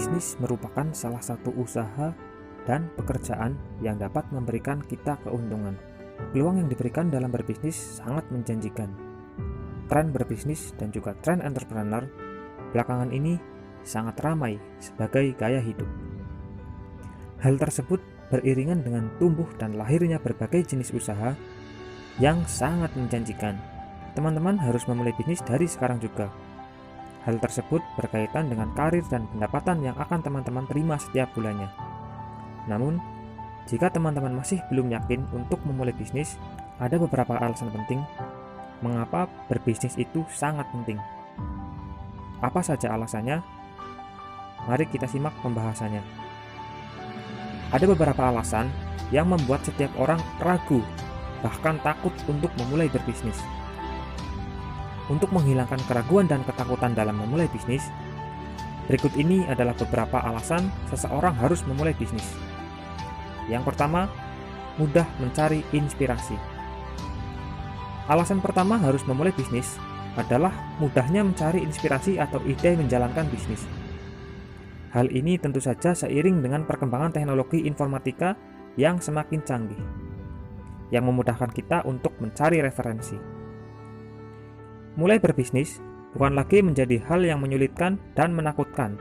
Berbisnis merupakan salah satu usaha dan pekerjaan yang dapat memberikan kita keuntungan. Peluang yang diberikan dalam berbisnis sangat menjanjikan. Tren berbisnis dan juga tren entrepreneur belakangan ini sangat ramai sebagai gaya hidup. Hal tersebut beriringan dengan tumbuh dan lahirnya berbagai jenis usaha yang sangat menjanjikan. Teman-teman harus memulai bisnis dari sekarang juga. Hal tersebut berkaitan dengan karir dan pendapatan yang akan teman-teman terima setiap bulannya. Namun, jika teman-teman masih belum yakin untuk memulai bisnis, ada beberapa alasan penting mengapa berbisnis itu sangat penting. Apa saja alasannya? Mari kita simak pembahasannya. Ada beberapa alasan yang membuat setiap orang ragu, bahkan takut untuk memulai berbisnis. Untuk menghilangkan keraguan dan ketakutan dalam memulai bisnis, berikut ini adalah beberapa alasan seseorang harus memulai bisnis. Yang pertama, mudah mencari inspirasi. Alasan pertama harus memulai bisnis adalah mudahnya mencari inspirasi atau ide menjalankan bisnis. Hal ini tentu saja seiring dengan perkembangan teknologi informatika yang semakin canggih, yang memudahkan kita untuk mencari referensi. Mulai berbisnis bukan lagi menjadi hal yang menyulitkan dan menakutkan,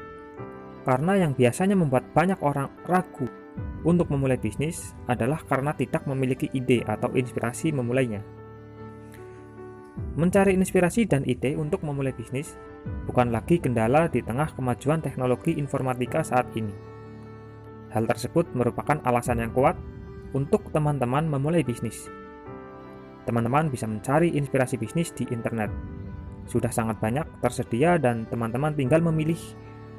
karena yang biasanya membuat banyak orang ragu untuk memulai bisnis adalah karena tidak memiliki ide atau inspirasi memulainya. Mencari inspirasi dan ide untuk memulai bisnis bukan lagi kendala di tengah kemajuan teknologi informatika saat ini. Hal tersebut merupakan alasan yang kuat untuk teman-teman memulai bisnis. Teman-teman bisa mencari inspirasi bisnis di internet. Sudah sangat banyak tersedia dan teman-teman tinggal memilih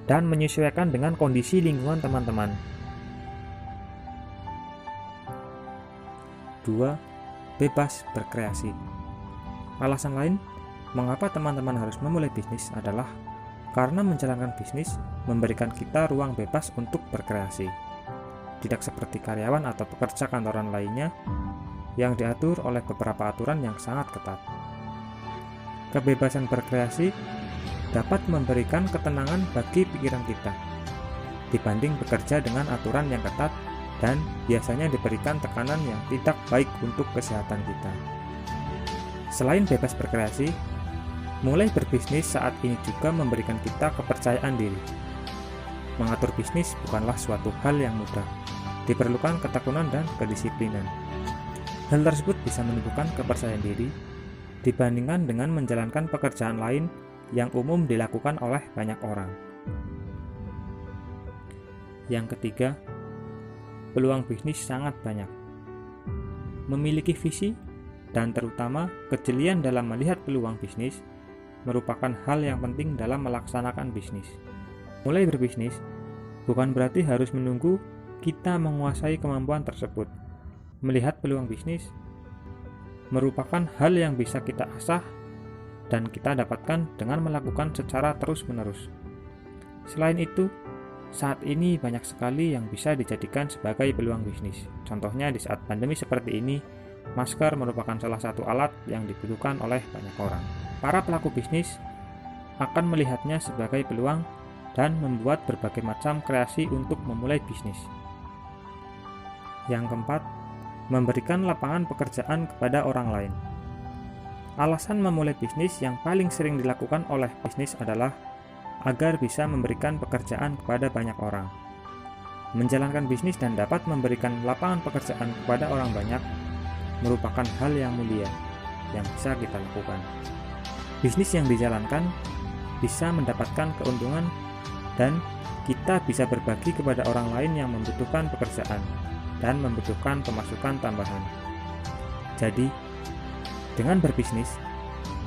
dan menyesuaikan dengan kondisi lingkungan teman-teman. 2. Bebas berkreasi. Alasan lain mengapa teman-teman harus memulai bisnis adalah karena menjalankan bisnis memberikan kita ruang bebas untuk berkreasi. Tidak seperti karyawan atau pekerja kantoran lainnya yang diatur oleh beberapa aturan yang sangat ketat. Kebebasan berkreasi dapat memberikan ketenangan bagi pikiran kita dibanding bekerja dengan aturan yang ketat dan biasanya diberikan tekanan yang tidak baik untuk kesehatan kita. Selain bebas berkreasi, mulai berbisnis saat ini juga memberikan kita kepercayaan diri. Mengatur bisnis bukanlah suatu hal yang mudah. Diperlukan ketekunan dan kedisiplinan. Hal tersebut bisa menumbuhkan kepercayaan diri dibandingkan dengan menjalankan pekerjaan lain yang umum dilakukan oleh banyak orang. Yang ketiga, peluang bisnis sangat banyak. Memiliki visi dan terutama kejelian dalam melihat peluang bisnis merupakan hal yang penting dalam melaksanakan bisnis. Mulai berbisnis bukan berarti harus menunggu kita menguasai kemampuan tersebut. Melihat peluang bisnis merupakan hal yang bisa kita asah dan kita dapatkan dengan melakukan secara terus-menerus. Selain itu, saat ini banyak sekali yang bisa dijadikan sebagai peluang bisnis. Contohnya di saat pandemi seperti ini, masker merupakan salah satu alat yang dibutuhkan oleh banyak orang. Para pelaku bisnis akan melihatnya sebagai peluang dan membuat berbagai macam kreasi untuk memulai bisnis. Yang keempat, memberikan lapangan pekerjaan kepada orang lain. Alasan memulai bisnis yang paling sering dilakukan oleh bisnis adalah agar bisa memberikan pekerjaan kepada banyak orang. Menjalankan bisnis dan dapat memberikan lapangan pekerjaan kepada orang banyak merupakan hal yang mulia yang bisa kita lakukan. Bisnis yang dijalankan bisa mendapatkan keuntungan dan kita bisa berbagi kepada orang lain yang membutuhkan pekerjaan dan membutuhkan pemasukan tambahan. Jadi, dengan berbisnis,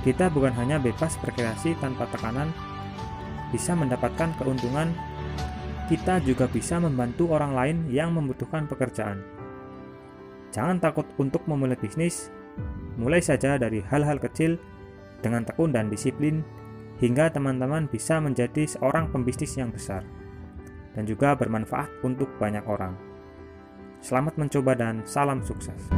kita bukan hanya bebas berkreasi tanpa tekanan, bisa mendapatkan keuntungan, kita juga bisa membantu orang lain yang membutuhkan pekerjaan. Jangan takut untuk memulai bisnis, mulai saja dari hal-hal kecil dengan tekun dan disiplin, hingga teman-teman bisa menjadi seorang pembisnis yang besar, dan juga bermanfaat untuk banyak orang. Selamat mencoba dan salam sukses.